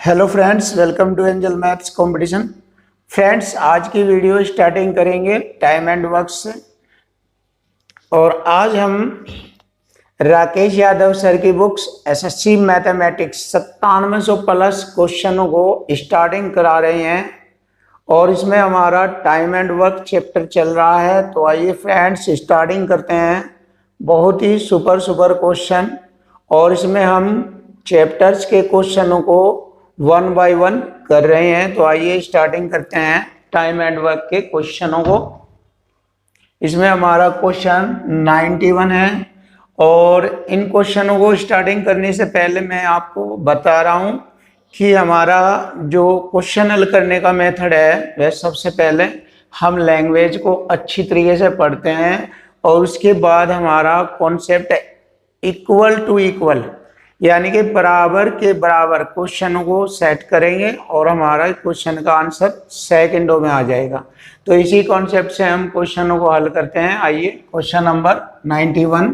Hello friends, welcome to Angel Maths competition. Friends, आज की video starting करेंगे time and work से। और आज हम राकेश यादव सर की बुक्स एसएससी मैथमेटिक्स 9700 प्लस क्वेश्चनों को स्टार्टिंग करा रहे हैं। और इसमें हमारा टाइम एंड वर्क चैप्टर चल रहा है। तो आइए फ्रेंड्स स्टार्टिंग करते हैं। बहुत ही सुपर क्वेश्चन, और इसमें हम चैप्टर्स के क्वेश्चनों को वन बाय वन कर रहे हैं। तो आइए स्टार्टिंग करते हैं टाइम एंड वर्क के क्वेश्चनों को। इसमें हमारा क्वेश्चन 91 है। और इन क्वेश्चनों को स्टार्टिंग करने से पहले मैं आपको बता रहा हूं कि हमारा जो क्वेश्चन हल करने का मेथड है वह सबसे पहले हम लैंग्वेज को अच्छी तरीके से पढ़ते हैं, और उसके बाद हमारा कॉन्सेप्ट इक्वल टू इक्वल यानी कि बराबर के बराबर क्वेश्चनों को सेट करेंगे और हमारा क्वेश्चन का आंसर सेकंडों में आ जाएगा। तो इसी कॉन्सेप्ट से हम क्वेश्चनों को हल करते हैं। आइए क्वेश्चन नंबर 91।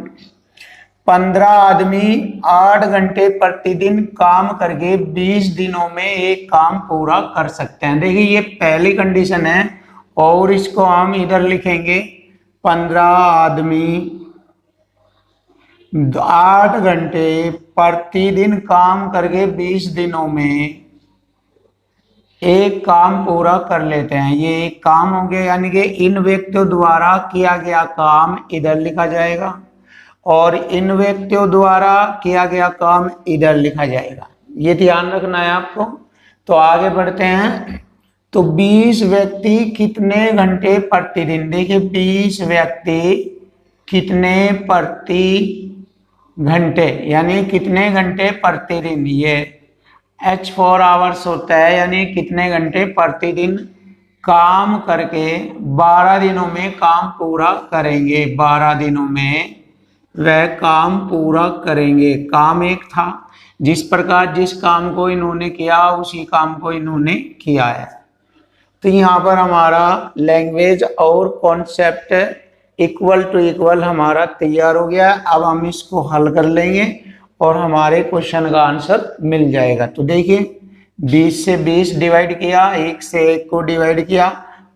15 आदमी 8 घंटे प्रतिदिन काम करके 20 दिनों में एक काम पूरा कर सकते हैं। देखिए, ये पहली कंडीशन है और इसको हम इधर लिखेंगे 15 आदमी 8 घंटे प्रतिदिन काम करके 20 दिनों में एक काम पूरा कर लेते हैं। ये एक काम हो गया, यानी कि इन व्यक्तियों द्वारा किया गया काम इधर लिखा जाएगा और इन व्यक्तियों द्वारा किया गया काम इधर लिखा जाएगा। ये ध्यान रखना है आपको। तो आगे बढ़ते हैं। तो 20 व्यक्ति कितने घंटे प्रतिदिन, देखिए 20 व्यक्ति कितने प्रति घंटे यानी कितने घंटे प्रतिदिन, ये H 4 आवर्स होता है, यानी कितने घंटे प्रतिदिन काम करके 12 दिनों में काम पूरा करेंगे। 12 दिनों में वह काम पूरा करेंगे। काम एक था, जिस प्रकार जिस काम को इन्होंने किया उसी काम को इन्होंने किया है। तो यहाँ पर हमारा लैंग्वेज और कॉन्सेप्ट इक्वल टू इक्वल हमारा तैयार हो गया। अब हम इसको हल कर लेंगे और हमारे क्वेश्चन का आंसर मिल जाएगा। तो देखिए, 20 से 20 डिवाइड किया, 1 से 1 को डिवाइड किया,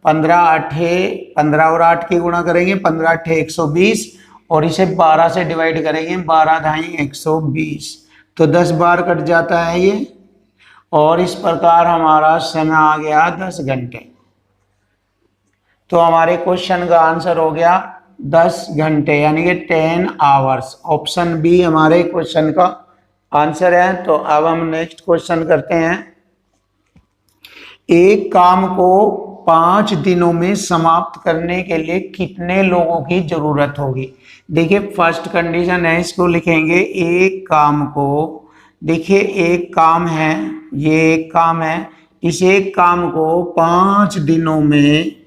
15 और 8 की गुणा करेंगे, 15 8 120, और इसे 12 से डिवाइड करेंगे, 12 ढाई 120। तो 10 बार कट जाता है ये, और इस प्रकार हमारा समय आ गया 10 घंटे। तो हमारे क्वेश्चन का आंसर हो गया 10 घंटे यानी कि 10 आवर्स। ऑप्शन बी हमारे क्वेश्चन का आंसर है। तो अब हम नेक्स्ट क्वेश्चन करते हैं। एक काम को 5 दिनों में समाप्त करने के लिए कितने लोगों की जरूरत होगी। देखिए, फर्स्ट कंडीशन है, इसको लिखेंगे एक काम को। देखिए, एक काम है, ये एक काम है, इस एक काम को 5 दिनों में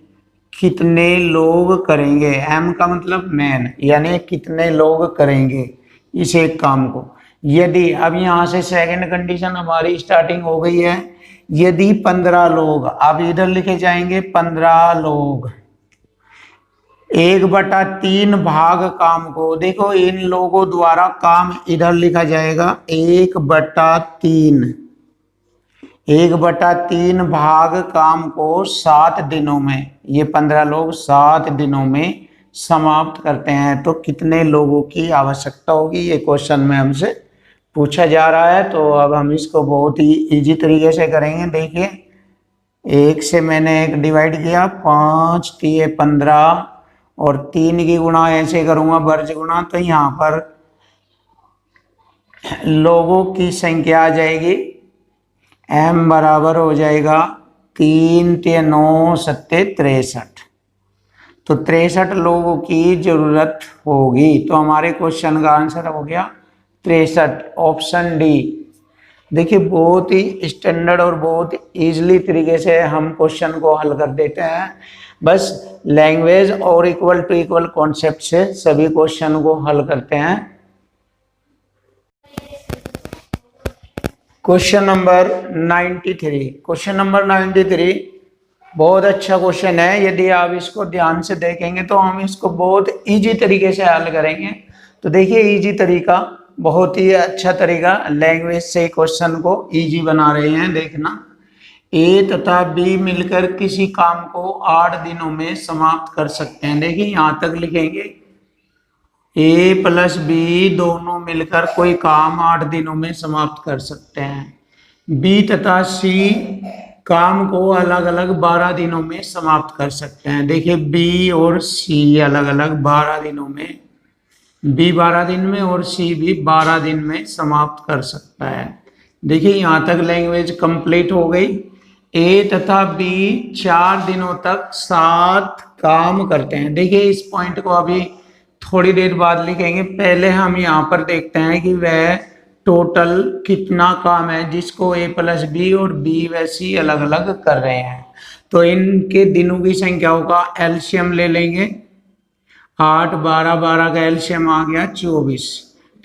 कितने लोग करेंगे। एम का मतलब मैन, यानी कितने लोग करेंगे इस एक काम को। यदि अब यहाँ से सेकंड कंडीशन हमारी स्टार्टिंग हो गई है। यदि 15 लोग, अब इधर लिखे जाएंगे 15 लोग 1/3 भाग काम को, देखो इन लोगों द्वारा काम इधर लिखा जाएगा 1/3 भाग काम को 7 दिनों में, ये 15 लोग 7 दिनों में समाप्त करते हैं। तो कितने लोगों की आवश्यकता होगी, ये क्वेश्चन में हमसे पूछा जा रहा है। तो अब हम इसको बहुत ही इजी तरीके से करेंगे। देखिए, 1 से मैंने 1 डिवाइड किया, 5 3 15, और 3 की गुणा ऐसे करूंगा वर्ज गुणा। तो यहाँ पर लोगों की संख्या आ जाएगी, m बराबर हो जाएगा 3 3 9 7 63। तो 63 लोगों की जरूरत होगी। तो हमारे क्वेश्चन का आंसर हो गया 63, ऑप्शन डी। देखिए, बहुत ही स्टैंडर्ड और बहुत इजीली तरीके से हम क्वेश्चन को हल कर देते हैं। बस लैंग्वेज और इक्वल टू इक्वल कॉन्सेप्ट से सभी क्वेश्चन को हल करते हैं। Question number 93। क्वेश्चन नंबर 93 बहुत अच्छा क्वेश्चन है। यदि आप इसको ध्यान से देखेंगे तो हम इसको बहुत इजी तरीके से हल करेंगे। तो देखिए, इजी तरीका, बहुत ही अच्छा तरीका, लैंग्वेज से क्वेश्चन को इजी बना रहे हैं। देखना, ए तथा बी मिलकर किसी काम को 8 दिनों में समाप्त कर सकते हैं। देखिए यहाँ तक लिखेंगे, ए प्लस बी दोनों मिलकर कोई काम 8 दिनों में समाप्त कर सकते हैं। बी तथा सी काम को अलग अलग 12 दिनों में समाप्त कर सकते हैं। देखिए बी और सी अलग अलग 12 दिनों में, बी 12 दिन में और सी भी 12 दिन में समाप्त कर सकता है। देखिए यहाँ तक लैंग्वेज कंप्लीट हो गई। ए तथा बी 4 दिनों तक साथ काम करते हैं। देखिए इस पॉइंट को अभी थोड़ी देर बाद लिखेंगे, पहले हम यहाँ पर देखते हैं कि वह टोटल कितना काम है जिसको ए प्लस बी और बी व सी अलग अलग कर रहे हैं। तो इनके दिनों की संख्याओं का एलसीएम ले लेंगे। 8 12 12 का एलसीएम आ गया 24।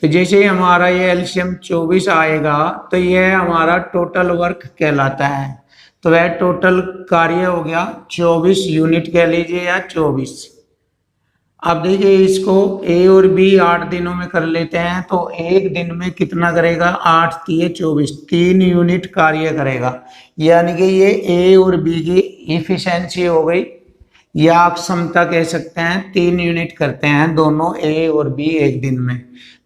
तो जैसे ही हमारा ये एलसीएम 24 आएगा तो यह हमारा टोटल वर्क कहलाता है। तो वह टोटल कार्य हो गया 24 यूनिट कह लीजिए या 24। अब देखिए इसको ए और बी 8 दिनों में कर लेते हैं, तो एक दिन में कितना करेगा, 8 तिये 24, 3 यूनिट कार्य करेगा। यानी कि ये ए और बी की इफिशिएंसी हो गई, या आप क्षमता कह सकते हैं। 3 यूनिट करते हैं दोनों ए और बी एक दिन में।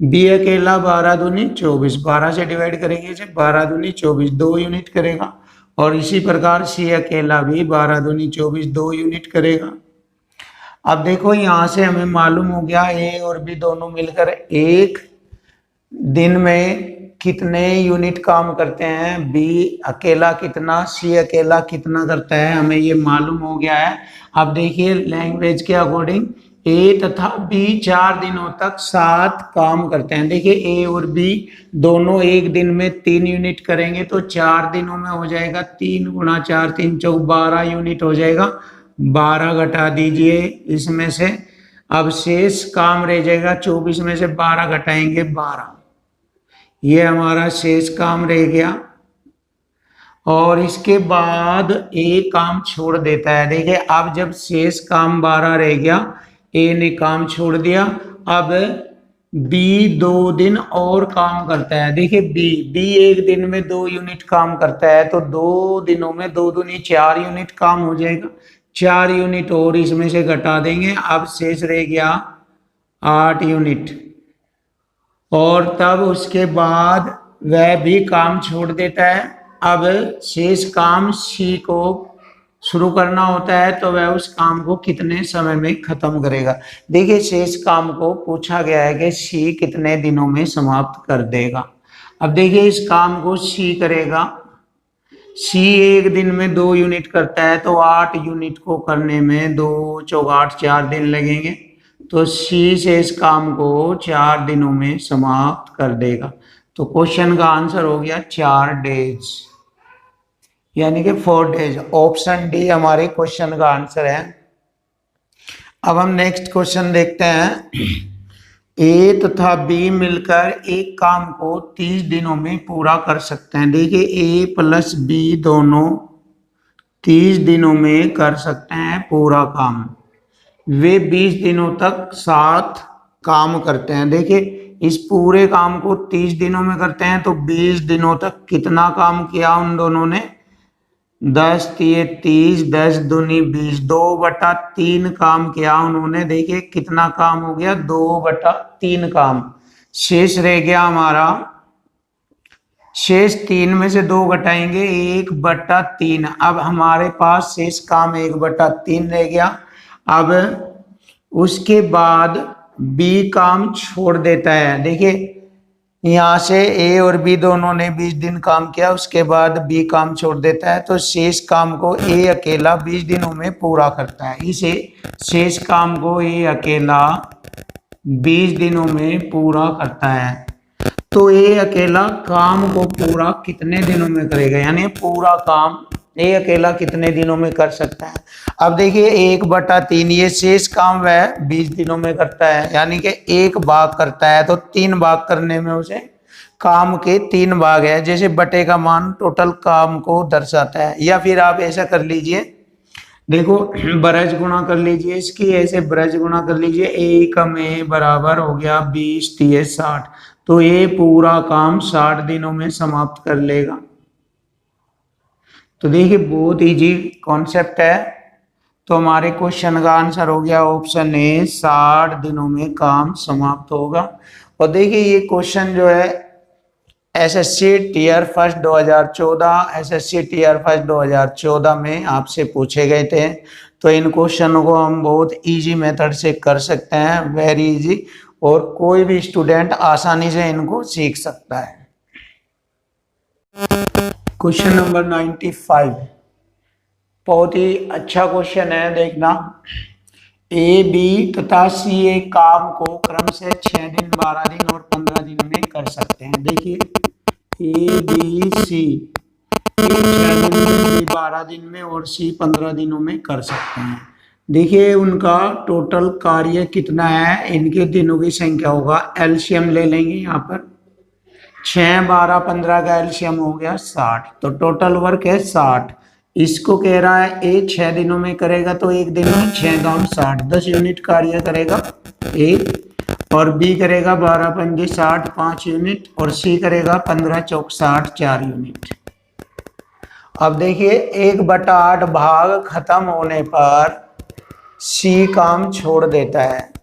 बी अकेला 12 दूनी 24, 12 से डिवाइड करेंगे इसे, 12 दूनी 24, 2 यूनिट करेगा। और इसी प्रकार सी अकेला भी 12 दूनी 24, 2 यूनिट करेगा। अब देखो यहाँ से हमें मालूम हो गया ए और बी दोनों मिलकर एक दिन में कितने यूनिट काम करते हैं। बी अकेला कितना, सी अकेला कितना करता है, हमें ये मालूम हो गया है। अब देखिए लैंग्वेज के अकॉर्डिंग ए तथा बी 4 दिनों तक साथ काम करते हैं। देखिए ए और बी दोनों एक दिन में 3 यूनिट करेंगे, तो 4 दिनों में हो जाएगा 3 गुणा 4 3 चौक 12 यूनिट हो जाएगा। 12 घटा दीजिए इसमें से, अब शेष काम रह जाएगा 24 में से 12 घटाएंगे 12, ये हमारा शेष काम रह गया। और इसके बाद ए काम छोड़ देता है। देखिए अब जब शेष काम 12 रह गया, ए ने काम छोड़ दिया। अब बी 2 दिन और काम करता है। देखिए बी एक दिन में 2 यूनिट काम करता है, तो 2 दिनों में 2 दूनी 4 यूनिट काम हो जाएगा। 4 यूनिट और इसमें से घटा देंगे, अब शेष रह गया 8 यूनिट। और तब उसके बाद वह भी काम छोड़ देता है। अब शेष काम सी को शुरू करना होता है, तो वह उस काम को कितने समय में खत्म करेगा। देखिए शेष काम को पूछा गया है कि सी कितने दिनों में समाप्त कर देगा। अब देखिए इस काम को सी करेगा, सी एक दिन में 2 यूनिट करता है, तो 8 यूनिट को करने में 2 चौक 8 4 दिन लगेंगे। तो सी से इस काम को 4 दिनों में समाप्त कर देगा। तो क्वेश्चन का आंसर हो गया 4 डेज, यानी कि 4 डेज। ऑप्शन डी हमारे क्वेश्चन का आंसर है। अब हम नेक्स्ट क्वेश्चन देखते हैं। ए तथा बी मिलकर एक काम को 30 दिनों में पूरा कर सकते हैं। देखिए ए प्लस बी दोनों 30 दिनों में कर सकते हैं पूरा काम। वे 20 दिनों तक साथ काम करते हैं। देखिए इस पूरे काम को 30 दिनों में करते हैं, तो 20 दिनों तक कितना काम किया उन दोनों ने, 10 तिये 30, 10 दूनी 20, 2/3 काम किया उन्होंने। देखिए कितना काम हो गया, 2/3 काम। शेष रह गया हमारा, शेष 3 में से 2 घटाएंगे 1/3। अब हमारे पास शेष काम 1/3 रह गया। अब उसके बाद बी काम छोड़ देता है। देखिए यहाँ से ए और बी दोनों ने 20 दिन काम किया, उसके बाद बी काम छोड़ देता है, तो शेष काम को ए अकेला 20 दिनों में पूरा करता है। इसे शेष काम को ए अकेला 20 दिनों में पूरा करता है। तो ए अकेला काम को पूरा कितने दिनों में करेगा, यानी पूरा काम ए अकेला कितने दिनों में कर सकता है। अब देखिए 1/3, ये शेष काम वह 20 दिनों में करता है, यानी कि 1 भाग करता है, तो 3 भाग करने में उसे काम के 3 भाग है। जैसे बटे का मान टोटल काम को दर्शाता है। या फिर आप ऐसा कर लीजिए, देखो ब्रज गुणा कर लीजिए इसकी, ऐसे ब्रज गुणा कर लीजिए। 1 में बराबर हो गया 20 तिये 60, तो ये पूरा काम 60 दिनों में समाप्त कर लेगा। तो देखिए बहुत इजी कॉन्सेप्ट है। तो हमारे क्वेश्चन का आंसर हो गया ऑप्शन ए, 60 दिनों में काम समाप्त होगा। और देखिए ये क्वेश्चन जो है SSC tier first 2014, SSC tier first 2014 में आपसे पूछे गए थे। तो इन क्वेश्चनों को हम बहुत इजी मेथड से कर सकते हैं, वेरी इजी, और कोई भी स्टूडेंट आसानी से इनको सीख सकता है। क्वेश्चन नंबर 95 बहुत ही अच्छा क्वेश्चन है, देखना। ए, बी तथा सी एक काम को क्रम से 6 दिन, 12 दिन और 15 दिन में कर सकते हैं। देखिए ए, बी, सी 6 दिन में, बी 12 दिन में और सी 15 दिनों में कर सकते हैं। देखिए उनका टोटल कार्य कितना है, इनके दिनों की संख्या होगा, एलसीएम ले लेंगे यहाँ पर। 6, 12, 15 का एलसीएम हो गया 60, तो टोटल वर्क है 60। इसको कह रहा है ए 6 दिनों में करेगा, तो एक दिन में 6 दाम 60, 10 यूनिट कार्य करेगा ए, और बी करेगा 12 पंजे 60, 5 यूनिट, और सी करेगा 15 चौक 60, 4 यूनिट। अब देखिए 1/8 भाग खत्म होने पर सी काम छोड़ देता है।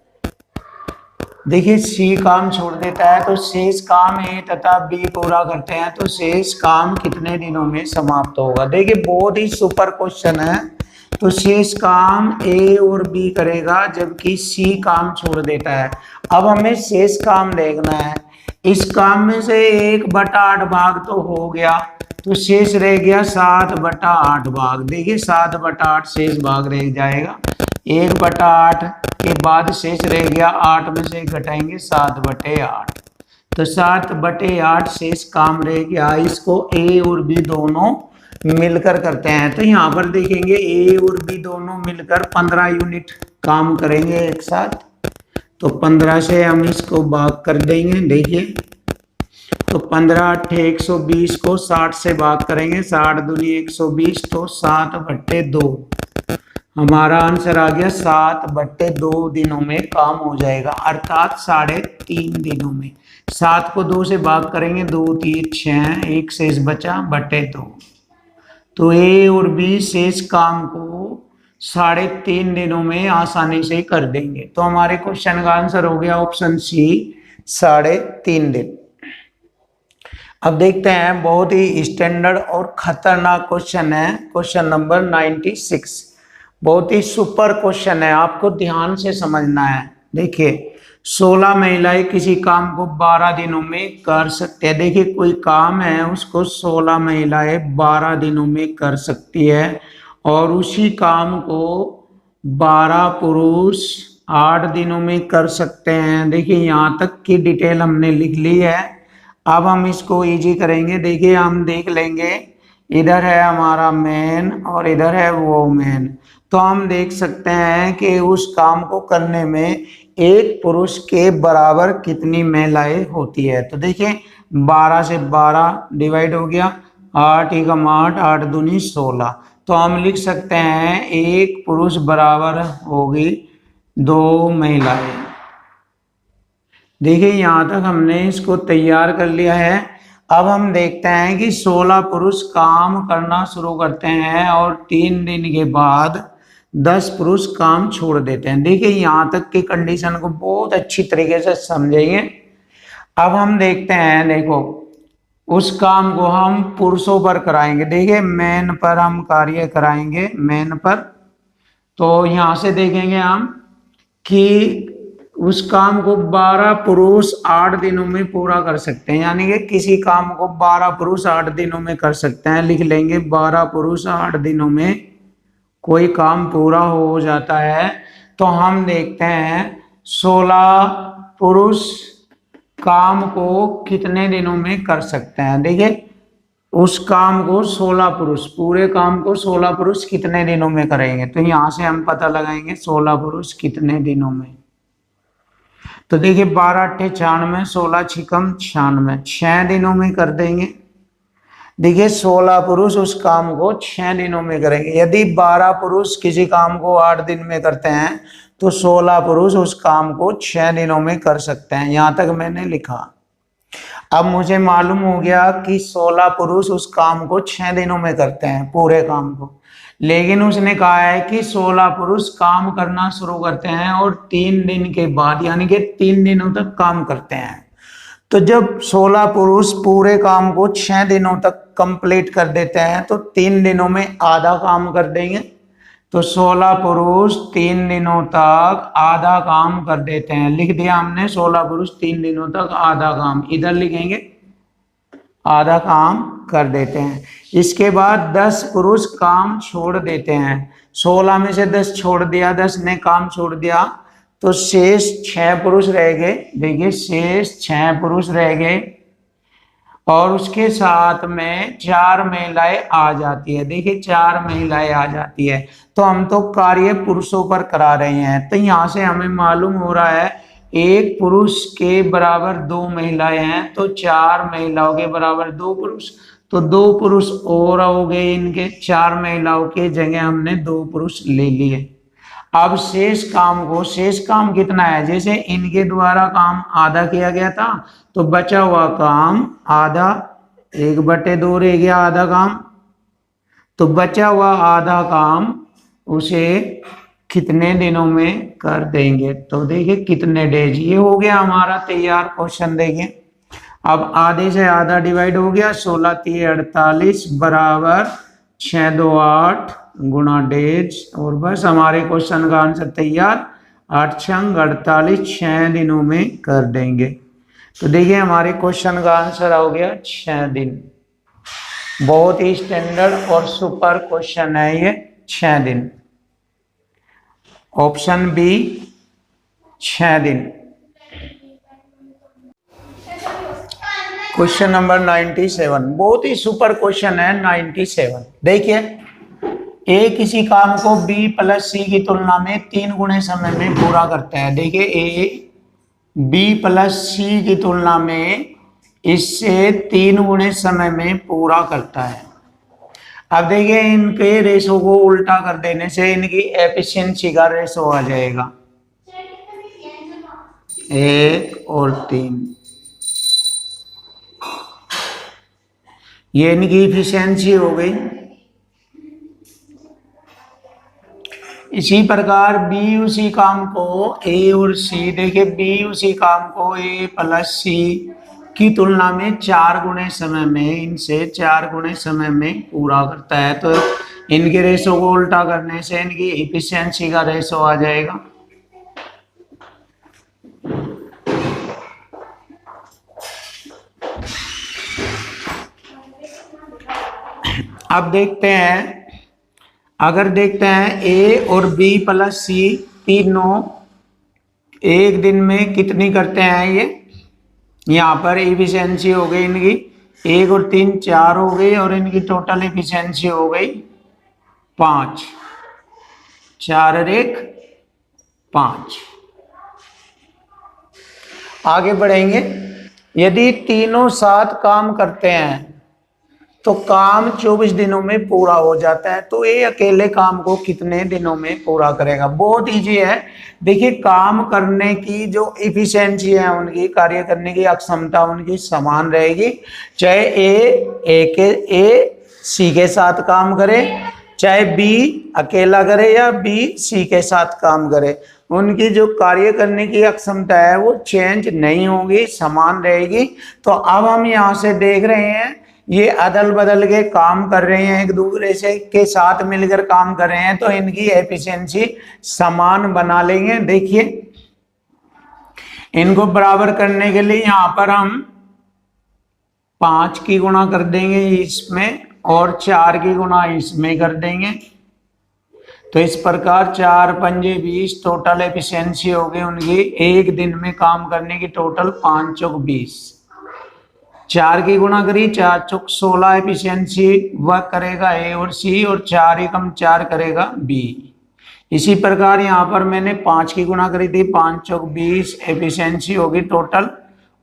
देखिए सी काम छोड़ देता है, तो शेष काम ए तथा बी पूरा करते हैं, तो शेष काम कितने दिनों में समाप्त होगा। देखिए बहुत ही सुपर क्वेश्चन है। तो शेष काम ए और बी करेगा जबकि सी काम छोड़ देता है। अब हमें शेष काम देखना है। इस काम में से 1/8 भाग तो हो गया, तो शेष रह गया 7/8 भाग। देखिए 7/8 शेष भाग रह जाएगा। 1/8 के बाद शेष रह गया 8 में से घटाएंगे 7/8, तो 7/8 शेष काम रह गया। इसको ए और बी दोनों मिलकर करते हैं। तो यहाँ पर देखेंगे ए और बी दोनों मिलकर 15 यूनिट काम करेंगे एक साथ। तो 15 से हम इसको भाग कर देंगे। देखिए तो 15 8 120 को 60 से भाग करेंगे, 60 दूनी 120, तो 7/2 हमारा आंसर आ गया। 7/2 दिनों में काम हो जाएगा, अर्थात 3.5 दिनों में। 7 को 2 से भाग करेंगे, 2 3 6, 1 शेष बचा /2। तो ए और बी शेष काम को 3.5 दिनों में आसानी से कर देंगे। तो हमारे क्वेश्चन का आंसर हो गया ऑप्शन सी, 3.5 दिन। अब देखते हैं बहुत ही स्टैंडर्ड और खतरनाक क्वेश्चन है, क्वेश्चन नंबर 96। बहुत ही सुपर क्वेश्चन है, आपको ध्यान से समझना है। देखिए 16 महिलाएं किसी काम को 12 दिनों में कर सकते हैं। देखिए कोई काम है उसको 16 महिलाएं 12 दिनों में कर सकती है, और उसी काम को 12 पुरुष 8 दिनों में कर सकते हैं। देखिए यहाँ तक की डिटेल हमने लिख ली है। अब हम इसको इजी करेंगे। देखिए हम देख लेंगे, इधर है हमारा मैन और इधर है वोमेन। तो हम देख सकते हैं कि उस काम को करने में एक पुरुष के बराबर कितनी महिलाएं होती है। तो देखिए 12 से 12 डिवाइड हो गया, 8 एकम 8, 8 दूनी 16। तो हम लिख सकते हैं एक पुरुष बराबर होगी 2 महिलाएं। देखिए यहाँ तक हमने इसको तैयार कर लिया है। अब हम देखते हैं कि 16 पुरुष काम करना शुरू करते हैं और 3 दिन के बाद 10 पुरुष काम छोड़ देते हैं। देखिए यहाँ तक की कंडीशन को बहुत अच्छी तरीके से समझेंगे। अब हम देखते हैं, देखो उस काम को हम पुरुषों पर कराएंगे। देखिए मैन पर हम कार्य कराएंगे, मैन पर। तो यहाँ से देखेंगे हम कि उस काम को 12 पुरुष 8 दिनों में पूरा कर सकते हैं, यानी कि किसी काम को 12 पुरुष 8 दिनों में कर सकते हैं। लिख लेंगे 12 पुरुष 8 दिनों में कोई काम पूरा हो जाता है। तो हम देखते हैं 16 पुरुष काम को कितने दिनों में कर सकते हैं। देखिए उस काम को 16 पुरुष, पूरे काम को 16 पुरुष कितने दिनों में करेंगे। तो यहां से हम पता लगाएंगे 16 पुरुष कितने दिनों में। तो देखिए 12 8 96, 16 छिकम 96, 6 दिनों में कर देंगे। देखिए 16 पुरुष उस काम को 6 दिनों में करेंगे। यदि 12 पुरुष किसी काम को 8 दिन में करते हैं तो 16 पुरुष उस काम को 6 दिनों में कर सकते हैं। यहां तक मैंने लिखा। अब मुझे मालूम हो गया कि 16 पुरुष उस काम को 6 दिनों में करते हैं, पूरे काम को। लेकिन उसने कहा है कि 16 पुरुष काम करना शुरू करते हैं और 3 दिन के बाद, यानी कि 3 दिनों तक काम करते हैं। तो जब 16 पुरुष पूरे काम को 6 दिनों तक कंप्लीट कर देते हैं तो 3 दिनों में आधा काम कर देंगे। तो 16 पुरुष 3 दिनों तक आधा काम कर देते हैं। लिख दिया हमने, 16 पुरुष 3 दिनों तक आधा काम, इधर लिखेंगे आधा काम कर देते हैं। इसके बाद 10 पुरुष काम छोड़ देते हैं। 16 में से 10 छोड़ दिया, 10 ने काम छोड़ दिया, तो शेष 6 पुरुष रह गए। देखिए शेष 6 पुरुष रह गए और उसके साथ में 4 महिलाएं आ जाती है। देखिए 4 महिलाएं आ जाती है, तो हम तो कार्य पुरुषों पर करा रहे हैं। तो यहां से हमें मालूम हो रहा है एक पुरुष के बराबर 2 महिलाएं हैं, तो 4 महिलाओं के बराबर 2 पुरुष, तो 2 पुरुष और हो गए। इनके 4 महिलाओं के जगह हमने 2 पुरुष ले लिए। अब शेष काम को, शेष काम कितना है, जैसे इनके द्वारा काम आधा किया गया था तो बचा हुआ काम आधा, 1/2 रह गया आधा काम। तो बचा हुआ आधा काम उसे कितने दिनों में कर देंगे, तो देखिए कितने डेज, ये हो गया हमारा तैयार क्वेश्चन। देखिए अब आधे से आधा डिवाइड हो गया, 16 3 48 बराबर 6 2 8 गुणा डेज, और बस हमारे क्वेश्चन का आंसर तैयार। 8 6 48 6 दिनों में कर देंगे। तो देखिए हमारे क्वेश्चन का आंसर हो गया 6 दिन। बहुत ही स्टैंडर्ड और सुपर क्वेश्चन है ये, 6 दिन। ऑप्शन बी 6 दिन। क्वेश्चन नंबर 97 बहुत ही सुपर क्वेश्चन है। 97 देखिए, ए किसी काम को बी प्लस सी की तुलना में 3 गुने समय में पूरा करता है। देखिए ए बी प्लस सी की तुलना में इससे 3 गुने समय में पूरा करता है। अब देखिए इनके रेशो को उल्टा कर देने से इनकी एफिशिएंसी का रेशो आ जाएगा 1 और 3। ये इनकी एफिशिएंसी हो गई। इसी प्रकार बी उसी काम को ए और सी, देखिए बी उसी काम को ए प्लस सी की तुलना में 4 गुने समय में, इनसे 4 गुने समय में पूरा करता है। तो इनके रेशो को उल्टा करने से इनकी एफिशिएंसी का रेशो आ जाएगा। अब देखते हैं, अगर देखते हैं ए और बी प्लस सी तीनों एक दिन में कितनी करते हैं, ये यहाँ पर एफिशिएंसी हो गई इनकी 1 और 3 4 हो गई, और इनकी टोटल एफिशिएंसी हो गई 5। 4 और 1 5। आगे बढ़ेंगे। यदि तीनों साथ काम करते हैं तो काम 24 दिनों में पूरा हो जाता है। तो ये अकेले काम को कितने दिनों में पूरा करेगा? बहुत इजी है। देखिए काम करने की जो इफिशियंसी है, उनकी कार्य करने की अक्षमता उनकी समान रहेगी, चाहे ए सी के साथ काम करे, चाहे बी अकेला करे या बी सी के साथ काम करे। उनकी जो कार्य करने की अक्षमता है वो चेंज नहीं होगी, समान रहेगी। तो अब हम यहाँ से देख रहे हैं ये अदल बदल के काम कर रहे हैं, एक दूसरे से के साथ मिलकर काम कर रहे हैं, तो इनकी एफिशिएंसी समान बना लेंगे। देखिए इनको बराबर करने के लिए यहाँ पर हम 5 की गुणा कर देंगे इसमें और 4 की गुणा इसमें कर देंगे। तो इस प्रकार 4 पंजे 20 टोटल एफिशिएंसी होगी उनकी एक दिन में काम करने की टोटल 5 चौक 20। 4 की गुणा करी 4 चौक 16 एफिशिएंसी वह करेगा ए और सी, और 4 एकम 4 करेगा बी। इसी प्रकार यहाँ पर मैंने 5 की गुणा करी थी, 5 चौक 20 एफिशिएंसी होगी टोटल,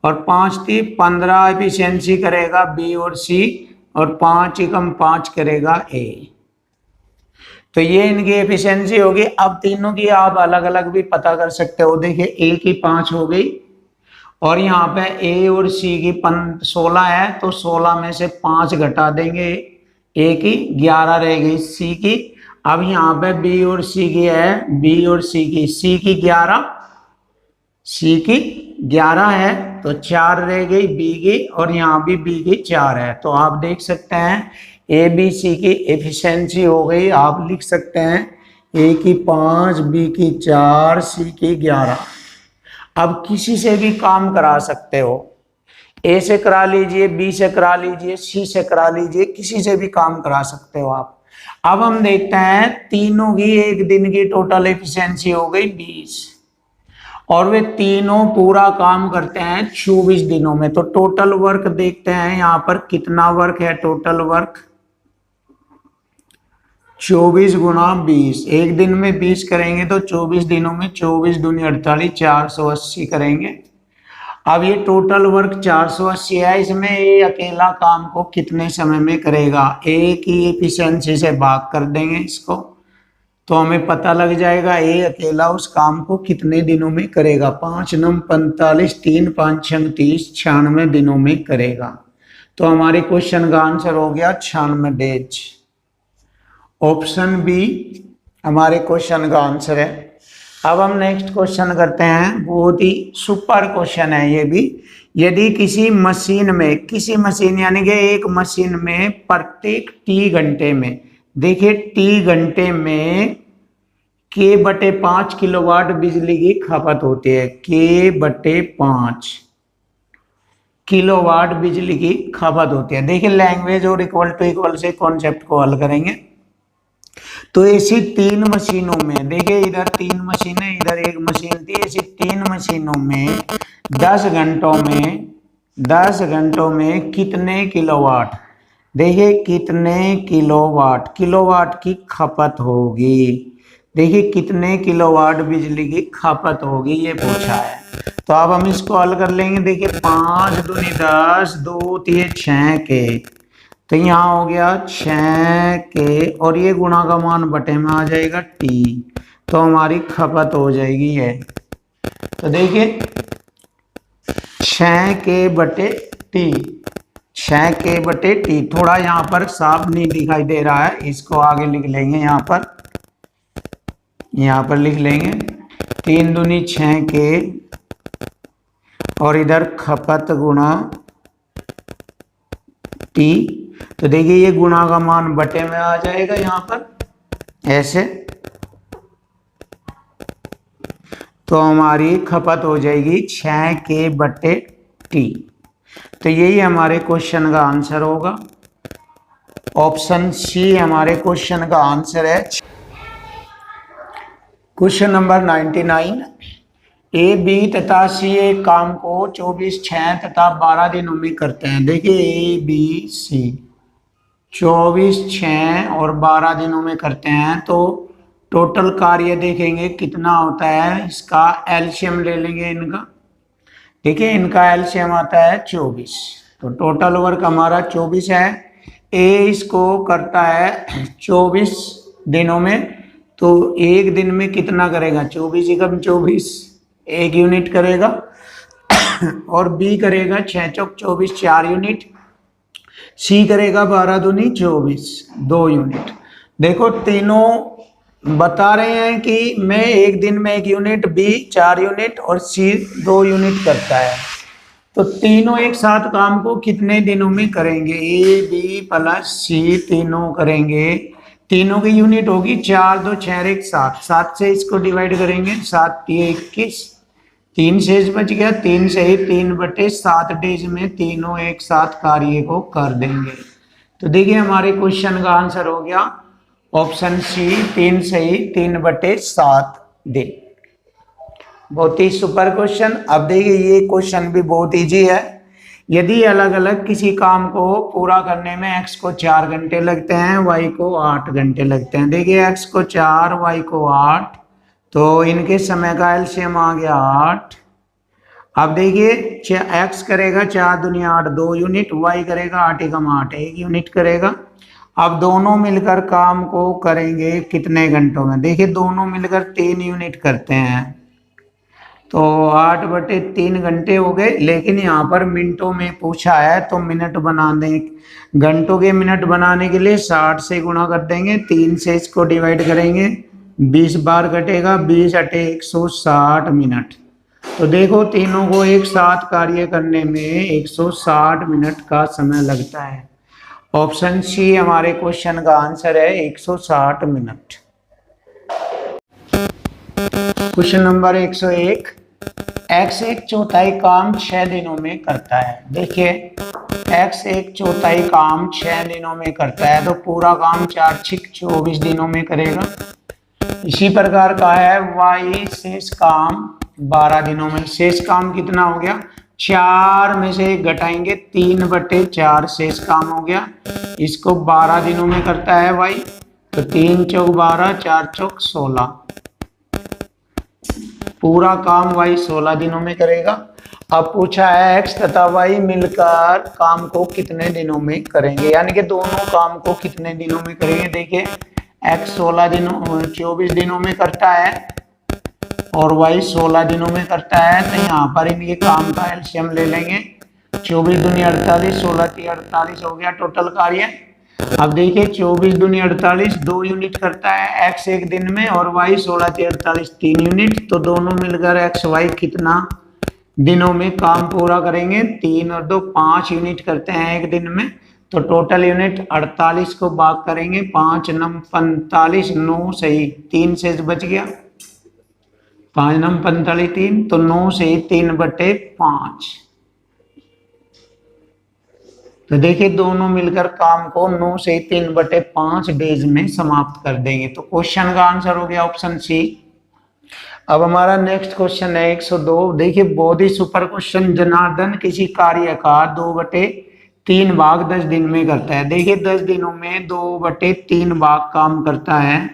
और 5 थी 15 एफिशिएंसी करेगा बी और सी, और 5 एकम 5 करेगा ए। तो ये इनकी एफिशिएंसी होगी। अब तीनों की आप अलग अलग भी पता कर सकते हो। देखिए ए की 5 हो गई और यहाँ पे ए और सी की 16 है, तो 16 में से 5 घटा देंगे, ए की 11 रह गई सी की। अब यहाँ पे बी और सी की है, बी और सी की 11, सी की 11 है, तो 4 रह गई बी की, और यहाँ भी बी की 4 है। तो आप देख सकते हैं ए बी सी की एफिशिएंसी हो गई, आप लिख सकते हैं ए की 5, बी की 4, सी की 11। अब किसी से भी काम करा सकते हो, ए से करा लीजिए, बी से करा लीजिए, सी से करा लीजिए, किसी से भी काम करा सकते हो आप। अब हम देखते हैं तीनों की एक दिन की टोटल एफिशिएंसी हो गई 20, और वे तीनों पूरा काम करते हैं 24 दिनों में। तो टोटल वर्क देखते हैं यहाँ पर कितना वर्क है। टोटल वर्क 24 गुणा 20, एक दिन में 20 करेंगे तो 24 दिनों में 24 दूनी 48, 480 करेंगे। अब ये टोटल वर्क 480 है, इसमें ये अकेला काम को कितने समय में करेगा, ए की एफिशिएंसी से भाग कर देंगे इसको, तो हमें पता लग जाएगा ए अकेला उस काम को कितने दिनों में करेगा। 5 9 45, 3 5 6 30, 96 दिनों में करेगा। तो हमारे क्वेश्चन का आंसर हो गया 96 डेज। ऑप्शन बी हमारे क्वेश्चन का आंसर है। अब हम नेक्स्ट क्वेश्चन करते हैं, बहुत ही सुपर क्वेश्चन है ये भी। यदि किसी मशीन यानी कि एक मशीन में प्रत्येक टी घंटे में, देखिए टी घंटे में K/5 किलोवाट बिजली की खपत होती है, K/5 किलोवाट बिजली की खपत होती है। देखिए लैंग्वेज और इक्वल टू इक्वल से कॉन्सेप्ट को हल करेंगे। तो ऐसी 3 मशीनों में, देखिए इधर 3 मशीनें, इधर एक मशीन थी, ऐसी 3 मशीनों में 10 घंटों में कितने किलोवाट, देखिए कितने किलोवाट की खपत होगी। देखिए कितने किलोवाट बिजली की खपत होगी ये पूछा है। तो अब हम इसको हल कर लेंगे। देखिए 5 दूनी 10, 2 3 6 के, तो यहाँ हो गया 6 के, और ये गुणा का मान बटे में आ जाएगा टी, तो हमारी खपत हो जाएगी ये। तो देखिए 6 के बटे टी, 6 के बटे टी, थोड़ा यहाँ पर साफ नहीं दिखाई दे रहा है, इसको आगे लिख लेंगे, यहाँ पर लिख लेंगे 3 दूनी 6 के, और इधर खपत गुणा टी। तो देखिए ये गुणा का मान बटे में आ जाएगा यहाँ पर ऐसे, तो हमारी खपत हो जाएगी 6 के बटे टी। तो यही हमारे क्वेश्चन का आंसर होगा। ऑप्शन सी हमारे क्वेश्चन का आंसर है। क्वेश्चन नंबर 99, ए बी तथा सी एक काम को 24, 6 तथा 12 दिनों में करते हैं। देखिए ए बी सी 24, 6 और 12 दिनों में करते हैं, तो टोटल कार्य देखेंगे कितना होता है, इसका एलसीएम ले लेंगे इनका। देखिए इनका एलसीएम आता है 24, तो टोटल वर्क हमारा 24 है। ए इसको करता है 24 दिनों में, तो एक दिन में कितना करेगा, 24 एकम 24, 1 यूनिट करेगा, और बी करेगा 6 चौक 24, 4 यूनिट, सी करेगा 12 दूनी 24, 2 यूनिट। देखो तीनों बता रहे हैं कि मैं एक दिन में 1 यूनिट, बी 4 यूनिट और सी 2 यूनिट करता है। तो तीनों एक साथ काम को कितने दिनों में करेंगे, ए बी प्लस सी तीनों करेंगे, तीनों की यूनिट होगी 4 2 6 1 7, 7 से इसको डिवाइड करेंगे, 7 3 21, 3 शेष बच गया, 3 से ही 3/7 डेज में तीनों एक साथ कार्य को कर देंगे। तो देखिए हमारे क्वेश्चन का आंसर हो गया ऑप्शन सी, 3 से ही 3/7 दिन। बहुत ही सुपर क्वेश्चन। अब देखिए ये क्वेश्चन भी बहुत इजी है। यदि अलग अलग किसी काम को पूरा करने में x को 4 घंटे लगते हैं, y को 8 घंटे लगते हैं। देखिए x को 4, y को 8, तो इनके समय का एलसीएम आ गया 8। अब देखिए x करेगा 4 दूनी 8, 2 यूनिट, y करेगा 8 एकम 8, 1 यूनिट करेगा। अब दोनों मिलकर काम को करेंगे कितने घंटों में, देखिए दोनों मिलकर 3 यूनिट करते हैं, तो 8/3 घंटे हो गए, लेकिन यहाँ पर मिनटों में पूछा है तो मिनट बना दें। घंटों के मिनट बनाने के लिए 60 से गुणा कर देंगे, 3 से इसको डिवाइड करेंगे, 20 बार कटेगा, 20 अटे 160 मिनट। तो देखो तीनों को एक साथ कार्य करने में 160 मिनट का समय लगता है। ऑप्शन सी हमारे क्वेश्चन का आंसर है 160 मिनट। क्वेश्चन नंबर 101, x 1/4 काम 6 दिनों में करता है। देखिए x 1/4 काम 6 दिनों में करता है, तो पूरा काम 4×6 = 24 दिनों में करेगा। इसी प्रकार का है y शेष काम 12 दिनों में। शेष काम कितना हो गया, 4 में से 1 घटाएंगे, 3/4 शेष काम हो गया। इसको 12 दिनों में करता है y, तो 3 चौक 12, 4 चौक 16, पूरा काम y 16 दिनों में करेगा। अब पूछा है x तथा y मिलकर काम को कितने दिनों में करेंगे, यानी कि दोनों काम को कितने दिनों में करेंगे। देखिए x 24 दिनों में करता है और y 16 दिनों में करता है, तो यहाँ पर इनके काम का एलसीएम ले लेंगे। 24 दूनी 48, 16 × 48 हो गया टोटल कार्य। अब देखिए 24 दूनी 48 2 यूनिट करता है x एक दिन में, और y 16 × 48 3 यूनिट, तो दोनों मिलकर x y कितना दिनों में काम पूरा करेंगे। 3 और 2 5 यूनिट करते हैं एक दिन में, तो टोटल यूनिट 48 को भाग करेंगे, 5 9 45, 9 सही 3 से बच गया, 5 9 45 3, तो 9 से 3/5। तो देखिए दोनों मिलकर काम को 9 से 3/5 डेज में समाप्त कर देंगे। तो क्वेश्चन का आंसर हो गया ऑप्शन सी। अब हमारा नेक्स्ट क्वेश्चन है 102। देखिए बोधी सुपर क्वेश्चन, जनार्दन किसी कार्य का 2/3 भाग 10 दिन में करता है। देखिए 10 दिनों में 2/3 भाग काम करता है।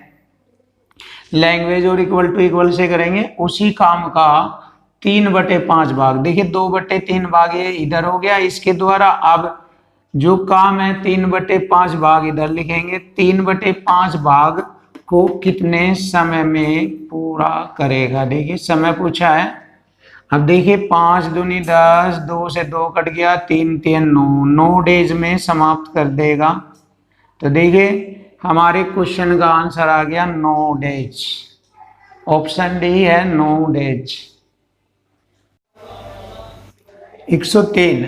लैंग्वेज और इक्वल टू इक्वल से करेंगे, उसी काम का 3/5 भाग। देखिए 2/3 भाग ये इधर हो गया इसके द्वारा। अब जो काम है 3/5 भाग इधर लिखेंगे। 3/5 भाग को कितने समय में पूरा करेगा। देखिए समय पूछा है। अब देखिए 5 दूनी 10, 2 से 2 कट गया, 3 3 9, 9 डेज में समाप्त कर देगा। तो देखिए हमारे क्वेश्चन का आंसर आ गया 9 डेज। ऑप्शन डी है 9 डेज। 103,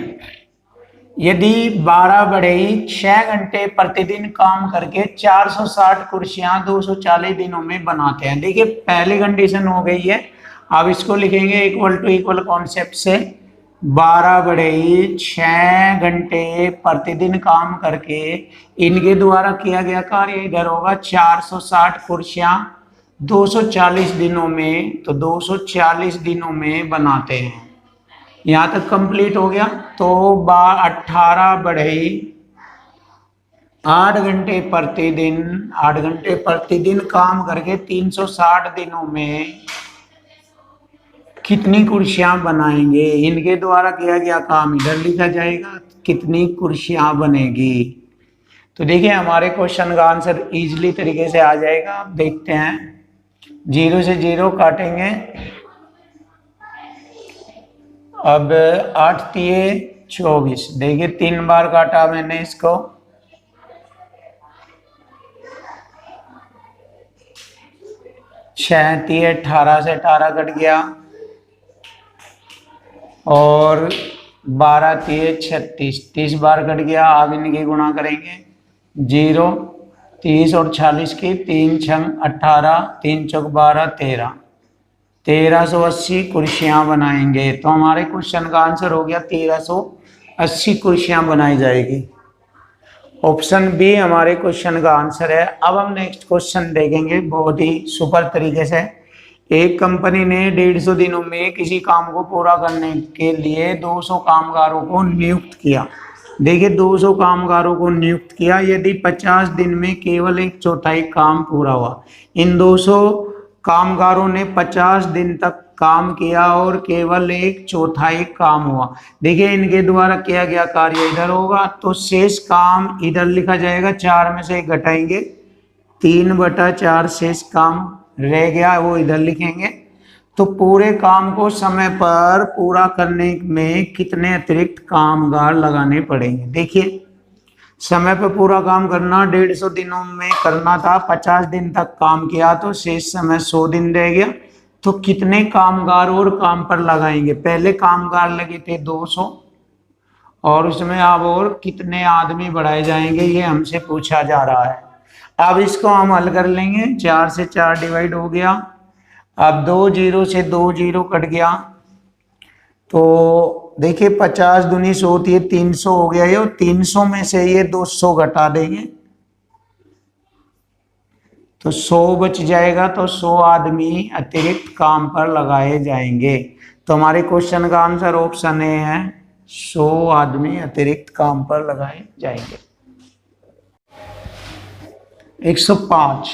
यदि 12 बढ़ई 6 घंटे प्रतिदिन काम करके 460 कुर्सियां 240 दिनों में बनाते हैं। देखिए पहली कंडीशन हो गई है, अब इसको लिखेंगे इक्वल टू इक्वल कॉन्सेप्ट से। 12 बढ़ई 6 घंटे प्रतिदिन काम करके इनके द्वारा किया गया कार्य इधर होगा 460 कुर्सियां 240 दिनों में, तो 240 दिनों में बनाते हैं। यहाँ तक कंप्लीट हो गया। तो 18 बढ़ई 8 घंटे प्रतिदिन, 8 घंटे प्रतिदिन काम करके 360 दिनों में कितनी कुर्सियां बनाएंगे। इनके द्वारा किया गया काम इधर लिखा जाएगा, कितनी कुर्सियां बनेगी। तो देखिए हमारे क्वेश्चन का आंसर इजीली तरीके से आ जाएगा। आप देखते हैं 0 से 0 काटेंगे। अब 8 तिये 24, देखिए 3 बार काटा मैंने इसको। 6 तिये 18 से 18 कट गया, और 12 तिये 36, 30 बार कट गया। अब इनकी गुणा करेंगे 0, 30 और 40 की, 3 छंग 18, 3 चौक 12, 1380 कुर्सियां बनाएंगे। तो हमारे क्वेश्चन का आंसर हो गया 1380 कुर्सियां बनाई जाएगी। ऑप्शन बी हमारे क्वेश्चन का आंसर है। अब हम नेक्स्ट क्वेश्चन देखेंगे बहुत ही सुपर तरीके से। एक कंपनी ने 150 दिनों में किसी काम को पूरा करने के लिए 200 कामगारों को नियुक्त किया। देखिए 200 कामगारों को नियुक्त किया, यदि 50 दिन में केवल 1/4 काम पूरा हुआ। इन 200 कामगारों ने 50 दिन तक काम किया और केवल 1/4 काम हुआ। देखिए इनके द्वारा किया गया कार्य इधर होगा, तो शेष काम इधर लिखा जाएगा। 4 में से 1 घटाएंगे, 3/4 शेष काम रह गया, वो इधर लिखेंगे। तो पूरे काम को समय पर पूरा करने में कितने अतिरिक्त कामगार लगाने पड़ेंगे। देखिए, समय पर पूरा काम करना 150 दिनों में करना था, 50 दिन तक काम किया तो शेष समय 100 दिन रह गया। तो कितने कामगार और काम पर लगाएंगे। पहले कामगार लगे थे 200 और उसमें अब और कितने आदमी बढ़ाए जाएंगे, ये हमसे पूछा जा रहा है। अब इसको हम हल कर लेंगे। 4 से 4 डिवाइड हो गया। अब 2 जीरो से 2 जीरो कट गया। तो देखिए 50 दूनी 100 होती है, 300 हो गया ये। और 300 में से ये 200 घटा देंगे तो 100 बच जाएगा। तो 100 आदमी अतिरिक्त काम पर लगाए जाएंगे। तो हमारे क्वेश्चन का आंसर ऑप्शन ए है, 100 आदमी अतिरिक्त काम पर लगाए जाएंगे। 105,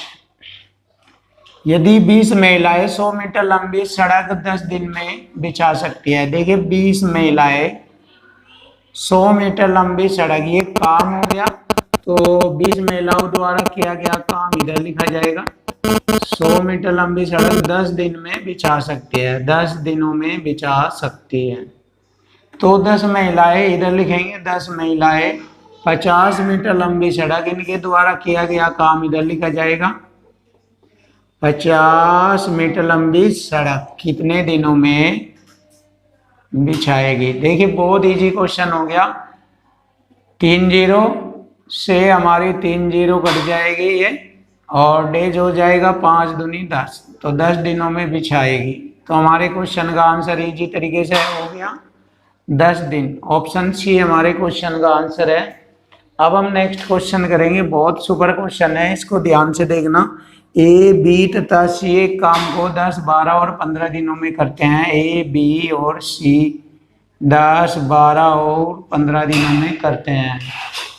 यदि 20 महिलाएं 100 मीटर लंबी सड़क 10 दिन में बिछा सकती है। देखिए 20 महिलाएं 100 मीटर लंबी सड़क, ये काम हो गया। तो 20 महिलाओं द्वारा किया गया काम इधर लिखा जाएगा। 100 मीटर लंबी सड़क 10 दिन में बिछा सकती है, 10 दिनों में बिछा सकती है। तो 10 महिलाएं इधर लिखेंगे। 10 महिलाएं 50 मीटर लंबी सड़क, इनके द्वारा किया गया काम इधर लिखा जाएगा। 50 मीटर लंबी सड़क कितने दिनों में बिछाएगी। देखिए बहुत इजी क्वेश्चन हो गया। 3 जीरो से हमारी 3 जीरो कट जाएगी ये, और डेज हो जाएगा 5 दूनी 10, तो 10 दिनों में बिछाएगी। तो हमारे क्वेश्चन का आंसर इजी तरीके से हो गया 10 दिन। ऑप्शन सी हमारे क्वेश्चन का आंसर है। अब हम नेक्स्ट क्वेश्चन करेंगे। बहुत सुपर क्वेश्चन है, इसको ध्यान से देखना। ए, बी तथा सी एक काम को 10, 12 और 15 दिनों में करते हैं। ए, बी और सी 10, 12 और 15 दिनों में करते हैं।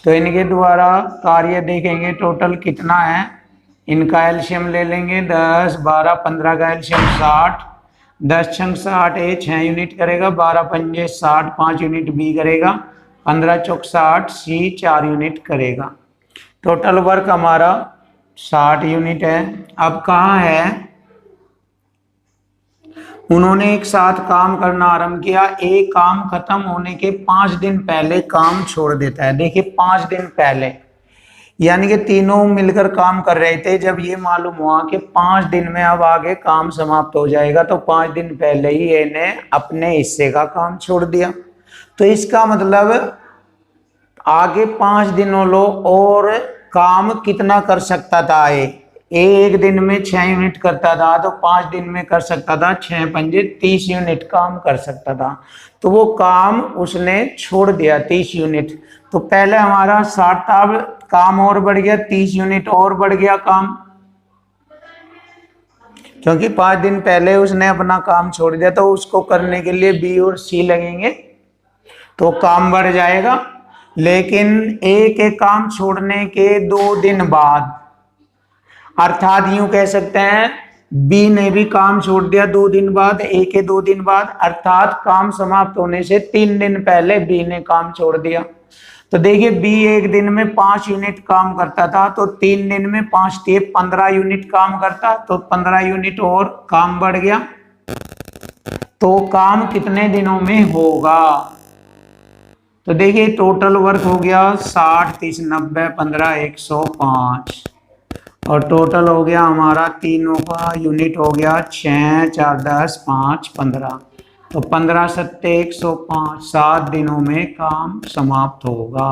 तो इनके द्वारा कार्य देखेंगे टोटल कितना है। इनका एलसीएम ले लेंगे। 10, 12, 15 का एलसीएम 60। 10 छंग 60, ए 6 यूनिट करेगा। 12 पंजे 60, 5 यूनिट बी करेगा। 15 चौक 60, सी 4 यूनिट करेगा। टोटल वर्क हमारा 60 यूनिट है। अब कहाँ है, उन्होंने एक साथ काम करना आरंभ किया। एक काम खत्म होने के 5 दिन पहले काम छोड़ देता है। देखिए 5 दिन पहले, यानी कि तीनों मिलकर काम कर रहे थे। जब ये मालूम हुआ कि 5 दिन में अब आगे काम समाप्त हो जाएगा, तो 5 दिन पहले ही इन्हें अपने हिस्से का काम छोड़ दिया। तो इसका मतलब आगे 5 दिनों लो और काम कितना कर सकता था। एक दिन में 6 यूनिट करता था, तो 5 दिन में कर सकता था 6 पंजे 30 यूनिट काम कर सकता था। तो वो काम उसने छोड़ दिया 30 यूनिट। तो पहले हमारा 60 था, अब काम और बढ़ गया, 30 यूनिट और बढ़ गया काम, क्योंकि 5 दिन पहले उसने अपना काम छोड़ दिया। तो उसको करने के लिए बी और सी लगेंगे, तो काम बढ़ जाएगा। लेकिन एक काम छोड़ने के 2 दिन बाद, अर्थात यूं कह सकते हैं बी ने भी काम छोड़ दिया 2 दिन बाद, ए के 2 दिन बाद, अर्थात काम समाप्त होने से 3 दिन पहले बी ने काम छोड़ दिया। तो देखिए बी एक दिन में 5 यूनिट काम करता था, तो 3 दिन में 5 थे 15 यूनिट काम करता, तो 15 यूनिट और काम बढ़ गया। तो काम कितने दिनों में होगा। तो देखिए टोटल वर्क हो गया 60, 30, 90, 15, 105, और टोटल हो गया हमारा तीनों का यूनिट हो गया 6, 4, 10, 5, 15। तो 15 सत्ते 105, 7 दिनों में काम समाप्त होगा।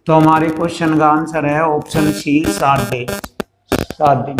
तो हमारे क्वेश्चन का आंसर है ऑप्शन सी, 7 दिन।